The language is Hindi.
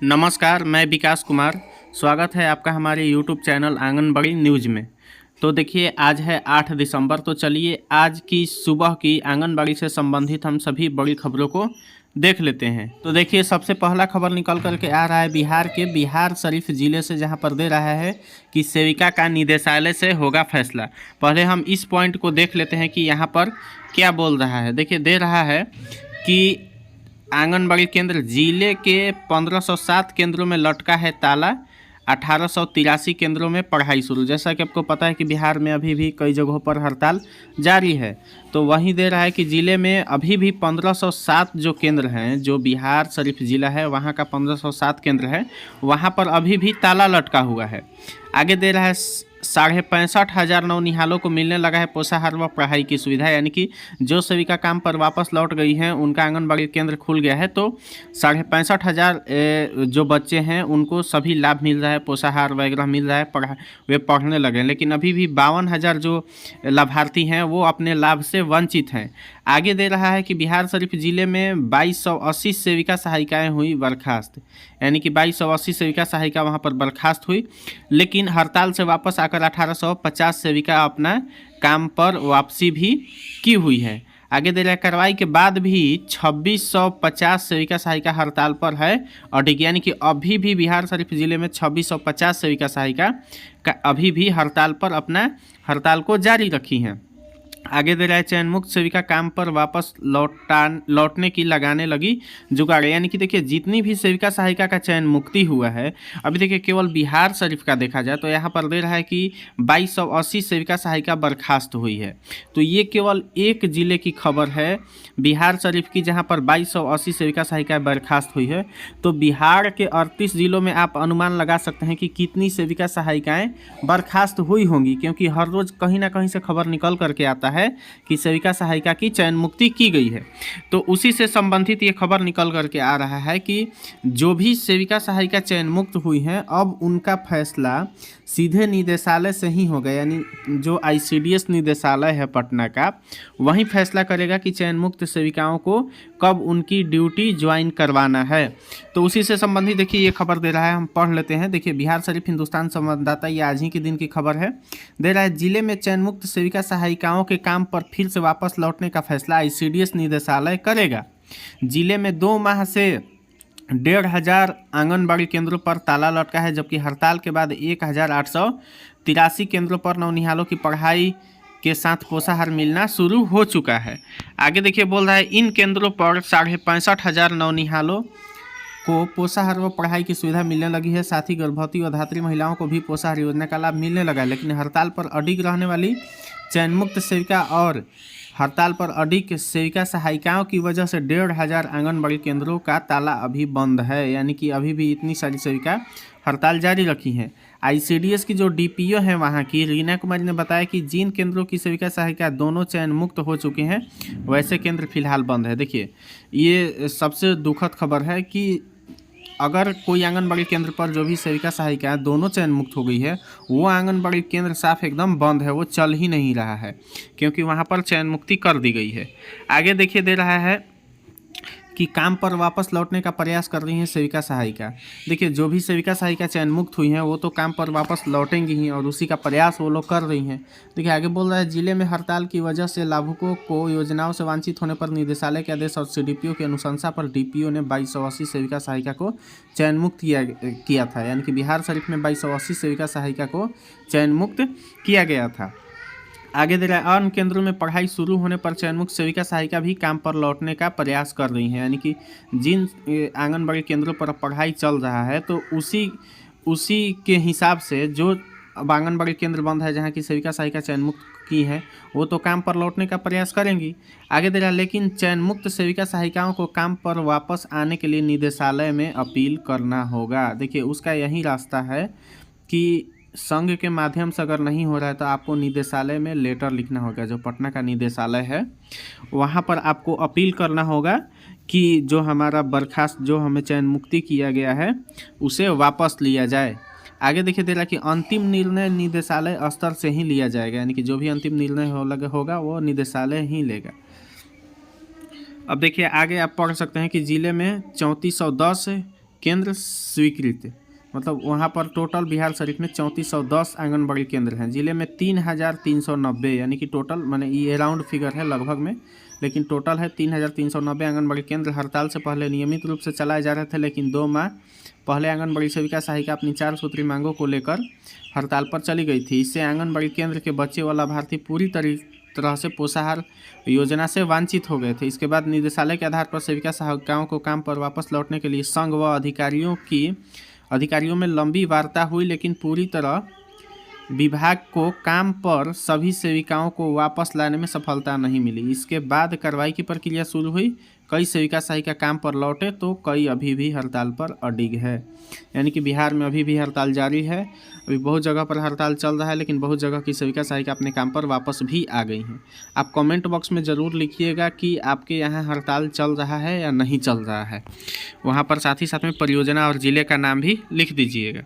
नमस्कार, मैं विकास कुमार। स्वागत है आपका हमारे यूट्यूब चैनल आंगनबाड़ी न्यूज़ में। तो देखिए, आज है 8 दिसंबर। तो चलिए आज की सुबह की आंगनबाड़ी से संबंधित हम सभी बड़ी खबरों को देख लेते हैं। तो देखिए, सबसे पहला खबर निकल करके आ रहा है बिहार के बिहार शरीफ ज़िले से, जहां पर दे रहा है कि सेविका का निदेशालय से होगा फैसला। पहले हम इस पॉइंट को देख लेते हैं कि यहाँ पर क्या बोल रहा है। देखिए, दे रहा है कि आंगनबाड़ी केंद्र जिले के 1507 केंद्रों में लटका है ताला, 1883 केंद्रों में पढ़ाई शुरू। जैसा कि आपको पता है कि बिहार में अभी भी कई जगहों पर हड़ताल जारी है। तो वहीं दे रहा है कि ज़िले में अभी भी 1507 जो केंद्र हैं, जो बिहार शरीफ ज़िला है वहाँ का 1507 केंद्र है, वहाँ पर अभी भी ताला लटका हुआ है। आगे दे रहा है 65,500 नवनिहालों को मिलने लगा है पोषाहार व पढ़ाई की सुविधा, यानी कि जो सेविका काम पर वापस लौट गई हैं उनका आंगनबाड़ी केंद्र खुल गया है। तो 65,500 जो बच्चे हैं उनको सभी लाभ मिल रहा है, पोषाहार वगैरह मिल रहा है, वे पढ़ने लगे हैं। लेकिन अभी भी 52,000 जो लाभार्थी हैं वो अपने लाभ से वंचित हैं। आगे दे रहा है कि बिहार शरीफ जिले में 2280 सेविका सहायिकाएँ हुई बर्खास्त, यानी कि 2280 सेविका सहायिका वहाँ पर बर्खास्त हुई। लेकिन हड़ताल से वापस आकर 1850 सेविका अपना काम पर वापसी भी की हुई है। आगे दे रहा है कार्रवाई के बाद भी 2650 सेविका सहायिका हड़ताल पर है अडिग, यानी कि अभी भी बिहार शरीफ जिले में 2650 सेविका सहायिका का अभी भी हड़ताल पर अपना हड़ताल को जारी रखी हैं। आगे दे रहा है चयन मुक्त सेविका काम पर वापस लौटने की लगाने लगी जुगाड़, यानी कि देखिए जितनी भी सेविका सहायिका का चयन मुक्ति हुआ है, अभी देखिए केवल बिहार शरीफ का देखा जाए तो यहाँ पर दे रहा है कि 2280 सेविका सहायिका बर्खास्त हुई है। तो ये केवल एक ज़िले की खबर है बिहार शरीफ की, जहाँ पर 2280 सेविका सहायिका बर्खास्त हुई है। तो बिहार के 38 ज़िलों में आप अनुमान लगा सकते हैं कि कितनी सेविका सहायिकाएँ बर्खास्त हुई होंगी, क्योंकि हर रोज़ कहीं ना कहीं से खबर निकल करके आता है कि सेविका सहायिका की चयन मुक्ति की गई है। तो उसी से संबंधित ये खबर निकल करके आ रहा है कि जो भी सेविका सहायिका चयन मुक्त हुई हैं अब उनका फैसला सीधे निदेशालय से ही होगा, यानी जो आईसीडीएस निदेशालय है पटना का, वही फैसला करेगा कि चयन मुक्त सेविकाओं को कब उनकी ड्यूटी ज्वाइन करवाना है। तो उसी से संबंधित देखिए ये खबर दे रहा है, हम पढ़ लेते हैं। देखिए, बिहार शरीफ हिंदुस्तान संवाददाता, ये आज ही के दिन की खबर है। दे रहा है जिले में चयन मुक्त सेविका सहायिकाओं के काम पर फिर से वापस लौटने का फैसला आईसीडीएस निदेशालय करेगा। जिले में 2 माह से 1,500 आंगनबाड़ी केंद्रों पर ताला लटका है, जबकि हड़ताल के बाद 1,883 केंद्रों पर नवनिहालों की पढ़ाई के साथ पोषाहार मिलना शुरू हो चुका है। आगे देखिए बोल रहा है इन केंद्रों पर 65,500 नवनिहालों को पोषाहार व पढ़ाई की सुविधा मिलने लगी है। साथ ही गर्भवती व धात्री महिलाओं को भी पोषाहार योजना का लाभ मिलने लगा है। लेकिन हड़ताल पर अडिग रहने वाली चयन मुक्त सेविका और हड़ताल पर अडिग सेविका सहायिकाओं की वजह से 1,500 आंगनबाड़ी केंद्रों का ताला अभी बंद है, यानी कि अभी भी इतनी सारी सेविका हड़ताल जारी रखी हैं। आईसीडीएस की जो डीपीओ हैं वहाँ की रीना कुमारी ने बताया कि जिन केंद्रों की सेविका सहायिका दोनों चयन मुक्त हो चुके हैं वैसे केंद्र फिलहाल बंद है। देखिए, ये सबसे दुखद खबर है कि अगर कोई आंगनबाड़ी केंद्र पर जो भी सेविका सहायिका दोनों चयन मुक्त हो गई है, वो आंगनबाड़ी केंद्र साफ एकदम बंद है, वो चल ही नहीं रहा है, क्योंकि वहाँ पर चयन मुक्ति कर दी गई है। आगे देखिए दे रहा है कि काम पर वापस लौटने का प्रयास कर रही हैं सेविका सहायिका। देखिए, जो भी सेविका सहायिका चयन मुक्त हुई हैं वो तो काम पर वापस लौटेंगी ही, और उसी का प्रयास वो लोग कर रही हैं। देखिए आगे बोल रहा है जिले में हड़ताल की वजह से लाभुकों को योजनाओं से वंचित होने पर निदेशालय के आदेश और सीडीपीओ की अनुशंसा पर डीपीओ ने 2280 सेविका सहायिका को चयन मुक्त किया था, यानी कि बिहार शरीफ में 2280 सेविका सहायिका को चयन मुक्त किया गया था। आगे दे रहा है अन्य केंद्रों में पढ़ाई शुरू होने पर चयनमुक्त सेविका सहायिका भी काम पर लौटने का प्रयास कर रही हैं, यानी कि जिन आंगनबाड़ी केंद्रों पर पढ़ाई चल रहा है तो उसी के हिसाब से जो अब आंगनबाड़ी केंद्र बंद है जहां की सेविका सहायिका चयन मुक्त की है वो तो काम पर लौटने का प्रयास करेंगी। आगे दे रहा है लेकिन चयन मुक्त सेविका सहायिकाओं को काम पर वापस आने के लिए निदेशालय में अपील करना होगा। देखिए, उसका यही रास्ता है कि संघ के माध्यम से अगर नहीं हो रहा है तो आपको निदेशालय में लेटर लिखना होगा, जो पटना का निदेशालय है वहाँ पर आपको अपील करना होगा कि जो हमारा बर्खास्त जो हमें चयन मुक्ति किया गया है उसे वापस लिया जाए। आगे देखिए दे रहा है कि अंतिम निर्णय निदेशालय स्तर से ही लिया जाएगा, यानी कि जो भी अंतिम निर्णय होगा वो निदेशालय ही लेगा। अब देखिए आगे आप पढ़ सकते हैं कि जिले में 3410 केंद्र स्वीकृत, मतलब वहाँ पर टोटल बिहार शरीफ में 3410 आंगनबाड़ी केंद्र हैं। ज़िले में 3390, यानी कि टोटल माने ये राउंड फिगर है लगभग में, लेकिन टोटल है 3390 आंगनबाड़ी केंद्र हड़ताल से पहले नियमित रूप से चलाए जा रहे थे। लेकिन 2 माह पहले आंगनबाड़ी सेविका सहायिका अपनी 4 सूत्री मांगों को लेकर हड़ताल पर चली गई थी। इससे आंगनबाड़ी केंद्र के बच्चे व लाभार्थी पूरी तरह से पोषाहार योजना से वंचित हो गए थे। इसके बाद निदेशालय के आधार पर सेविका सहायिकाओं को काम पर वापस लौटने के लिए संघ व अधिकारियों में लंबी वार्ता हुई, लेकिन पूरी तरह विभाग को काम पर सभी सेविकाओं को वापस लाने में सफलता नहीं मिली। इसके बाद कार्रवाई की प्रक्रिया शुरू हुई। कई सेविका सहायिका काम पर लौटे तो कई अभी भी हड़ताल पर अडिग है, यानी कि बिहार में अभी भी हड़ताल जारी है। अभी बहुत जगह पर हड़ताल चल रहा है, लेकिन बहुत जगह की सेविका सहायिका अपने काम पर वापस भी आ गई हैं। आप कमेंट बॉक्स में ज़रूर लिखिएगा कि आपके यहाँ हड़ताल चल रहा है या नहीं चल रहा है। वहाँ पर साथ ही साथ में परियोजना और ज़िले का नाम भी लिख दीजिएगा।